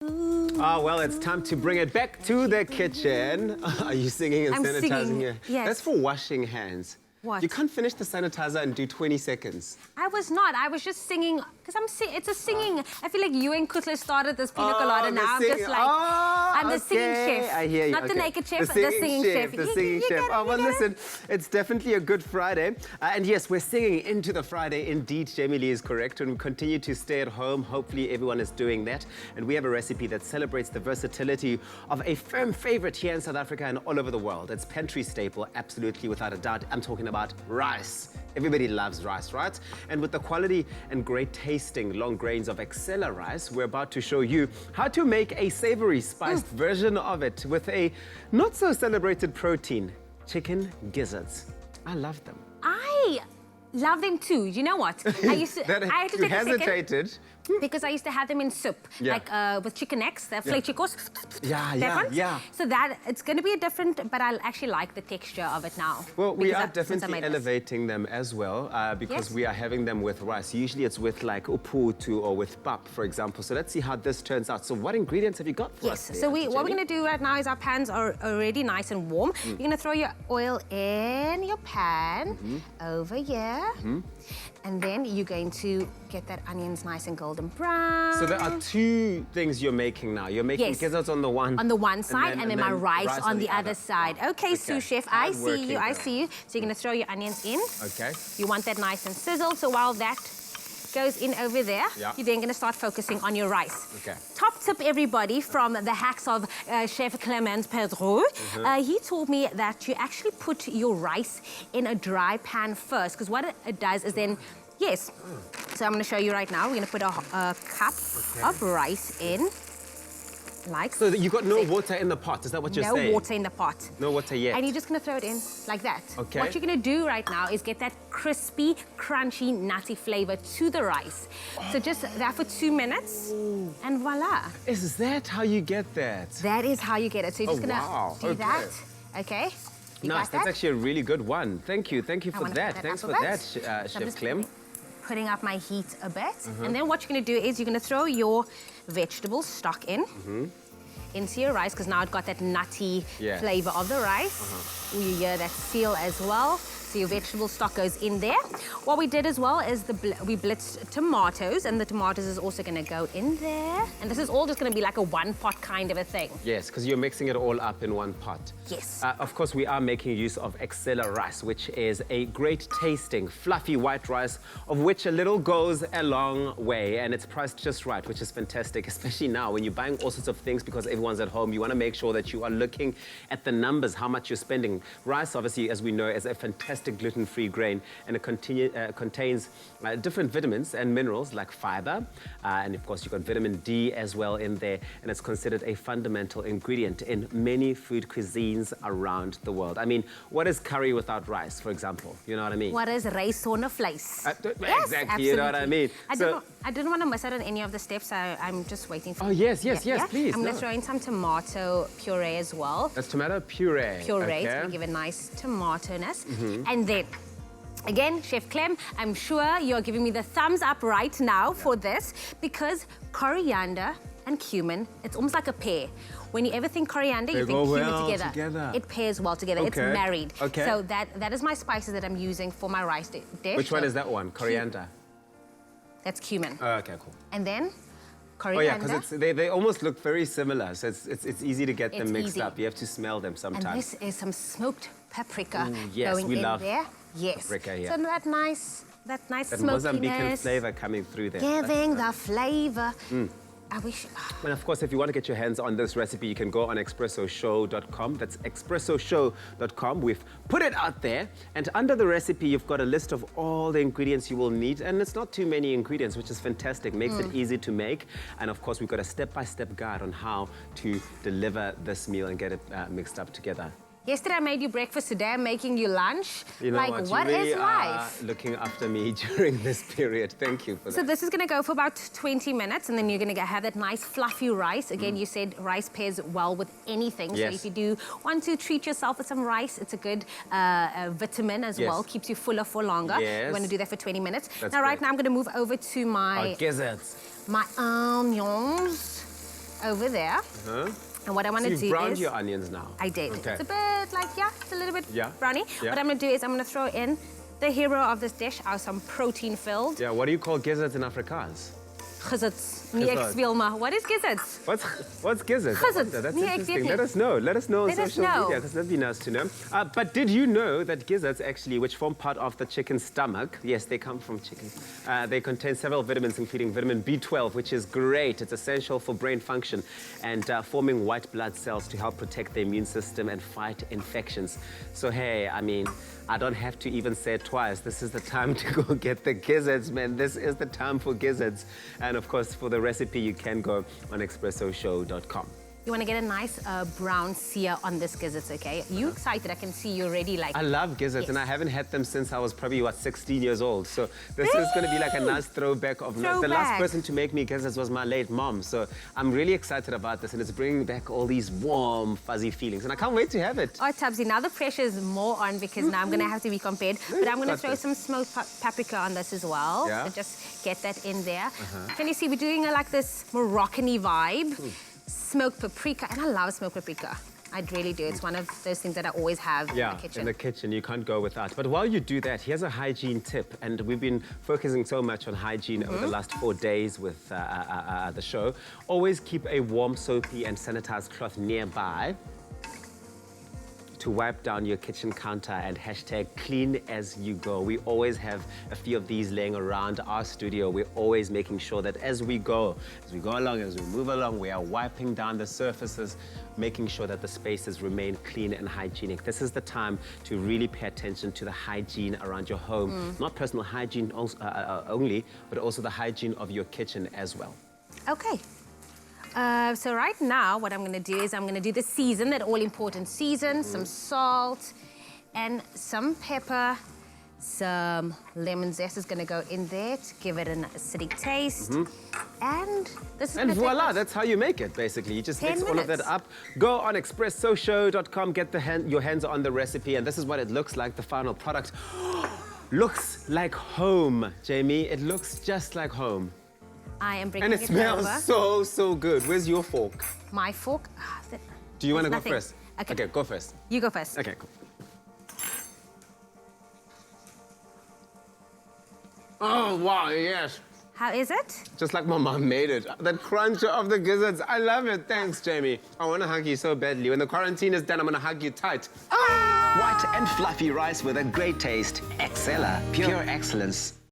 Ah, well, it's time to bring it back to the kitchen. Are you singing and sanitizing here? Yes. That's for washing hands. What? You can't finish the sanitizer and do 20 seconds. I was not. I was just singing because it's a singing. I feel like you and Kutler started this pina colada now. I'm just like I'm the singing chef. I hear you. Not the naked chef, the singing chef. The singing chef. Oh, well, listen, it's definitely a good Friday. And yes, we're singing into the Friday. Indeed, Jamie Lee is correct. And we continue to stay at home. Hopefully, everyone is doing that. And we have a recipe that celebrates the versatility of a firm favorite here in South Africa and all over the world. It's pantry staple, absolutely, without a doubt. I'm talking about rice. Everybody loves rice, right? And with the quality and great tasting long grains of EXCELLA rice, we're about to show you how to make a savory spiced version of it with a not so celebrated protein, chicken gizzards. I love them. I love them too. You know what? I used to. I had to take a second because I used to have them in soup, like with chicken necks, the vleeschikkos. Yeah. So that it's going to be a different, but I actually like the texture of it now. Well, we are definitely elevating them as well because we are having them with rice. Usually it's with like uputu or with pap, for example. So let's see how this turns out. So what ingredients have you got for us there, so what we're going to do right now is our pans are already nice and warm. You're going to throw your oil in your pan over here. And then you're going to get that onions nice and golden brown. So there are two things you're making now. You're making gizzards on the one side, and then my rice on the other side. Okay, sous chef, I see you, I see you. So you're going to throw your onions in. Okay. You want that nice and sizzled. So while that goes in over there, you're then going to start focusing on your rice. Okay. Top tip, everybody, from the hacks of Chef Clement Pedro. He told me that you actually put your rice in a dry pan first, because what it does is then, so I'm going to show you right now. We're going to put a cup of rice in. Like so you've got no water in the pot, is that what you're saying? No water in the pot. No water yet. And you're just going to throw it in like that. Okay. What you're going to do right now is get that crispy, crunchy, nutty flavor to the rice. So just that for 2 minutes, and voila. Is that how you get that? That is how you get it. So you're just going to do that. Okay. Nice. That's actually a really good one. Thank you. Thank you for that. Thanks for that, Chef Clem. Putting up my heat a bit. And then what you're going to do is you're going to throw your vegetable stock in into your rice, because now it's got that nutty flavor of the rice. You hear that seal as well. So your vegetable stock goes in there. What we did as well is we blitzed tomatoes, and the tomatoes is also going to go in there. And this is all just going to be like a one-pot kind of a thing. Yes, because you're mixing it all up in one pot. Yes. Of course, we are making use of EXCELLA rice, which is a great tasting, fluffy white rice, of which a little goes a long way, and it's priced just right, which is fantastic, especially now when you're buying all sorts of things because everyone's at home. You want to make sure that you are looking at the numbers, how much you're spending. Rice, obviously, as we know, is a fantastic gluten-free grain, and it contains different vitamins and minerals like fiber, and of course you've got vitamin D as well in there, and it's considered a fundamental ingredient in many food cuisines around the world. I mean, what is curry without rice, for example? You know what I mean? What is rice on a vlees? Exactly, absolutely. You know what I mean? I didn't want to miss out on any of the steps, so I'm just waiting for yes, please. I'm going to throw in some tomato puree as well. That's tomato puree. Puree, to give a nice tomato-ness. And then, again, Chef Clem, I'm sure you're giving me the thumbs up right now for this, because coriander and cumin, it's almost like a pair. When you ever think coriander, you think cumin together. It pairs well together. It's married. Okay. So that is my spices that I'm using for my rice dish. Which one is that one? Coriander? That's cumin. Oh, okay, cool. And then coriander. Oh yeah, because they almost look very similar, so it's easy to get them mixed up. You have to smell them sometimes. And this is some smoked paprika yes, going in there. Yes, paprika, so that nice smokiness. That Mozambican flavor coming through there. Giving the flavor. I wish. And of course, if you want to get your hands on this recipe, you can go on expressoshow.com. That's expressoshow.com. We've put it out there. And under the recipe, you've got a list of all the ingredients you will need. And it's not too many ingredients, which is fantastic. Makes it easy to make. And of course, we've got a step-by-step guide on how to deliver this meal and get it mixed up together. Yesterday I made you breakfast, today I'm making you lunch. You know like, what you really is life? Are looking after me during this period. Thank you for that. So this is going to go for about 20 minutes, and then you're going to have that nice fluffy rice. Again, you said rice pairs well with anything. Yes. So if you do want to treat yourself with some rice, it's a good vitamin as well. Keeps you fuller for longer. Yes. You want to do that for 20 minutes. That's now, great. right now, I'm going to move over to my gizzards. My onions. over there. And what I want to do is... You've browned your onions now. I did. Okay. It's a bit like, it's a little bit browny. Yeah. What I'm going to do is I'm going to throw in the hero of this dish, some protein-filled. Yeah, what do you call gizzards in Afrikaans? Gizzards. What is gizzards? What's gizzards? Gizzards. That's interesting. Let us know. Let us know on social media, because that'd be nice to know. But did you know that gizzards, actually, which form part of the chicken's stomach, yes, they come from chicken, they contain several vitamins, including vitamin B12, which is great. It's essential for brain function and forming white blood cells to help protect the immune system and fight infections. So, hey, I mean, I don't have to even say it twice. This is the time to go get the gizzards, man. This is the time for gizzards. And of course, for the recipe, you can go on expressoshow.com. You want to get a nice brown sear on this gizzards, okay? You excited? I can see you already like... I love gizzards, and I haven't had them since I was probably, 16 years old. So this is going to be like a nice throwback of... The last person to make me gizzards was my late mom. So I'm really excited about this, and it's bringing back all these warm, fuzzy feelings. And I can't wait to have it. Oh, Tubbsy, now the pressure is more on because now I'm going to have to be compared. But I'm going to throw some smoked paprika on this as well. Yeah? So just get that in there. Can you see we're doing like this Moroccan-y vibe? Smoked paprika, and I love smoked paprika. I really do. It's one of those things that I always have in the kitchen. In the kitchen, you can't go without. But while you do that, here's a hygiene tip. And we've been focusing so much on hygiene over the last 4 days with the show. Always keep a warm, soapy, and sanitized cloth nearby to wipe down your kitchen counter and hashtag clean as you go. We always have a few of these laying around our studio. We're always making sure that as we go along, as we move along, we are wiping down the surfaces, making sure that the spaces remain clean and hygienic. This is the time to really pay attention to the hygiene around your home. Not personal hygiene only, but also the hygiene of your kitchen as well. Okay. So right now, what I'm going to do is I'm going to do the season, that all-important season, some salt and some pepper. Some lemon zest is going to go in there to give it an acidic taste. And this is And voila, that's how you make it, basically. You just mix all of that up. Go on expressoshow.com, get your hands on the recipe, and this is what it looks like, the final product. Looks like home, Jamie. It looks just like home. I am bringing it over. And it smells so good. Where's your fork? My fork? Do you want to go first? Okay, go first. You go first. Okay, cool. Oh, wow, yes. How is it? Just like my mom made it. That crunch of the gizzards. I love it. Thanks, Jamie. I want to hug you so badly. When the quarantine is done, I'm going to hug you tight. White and fluffy rice with a great taste. EXCELLA, pure excellence.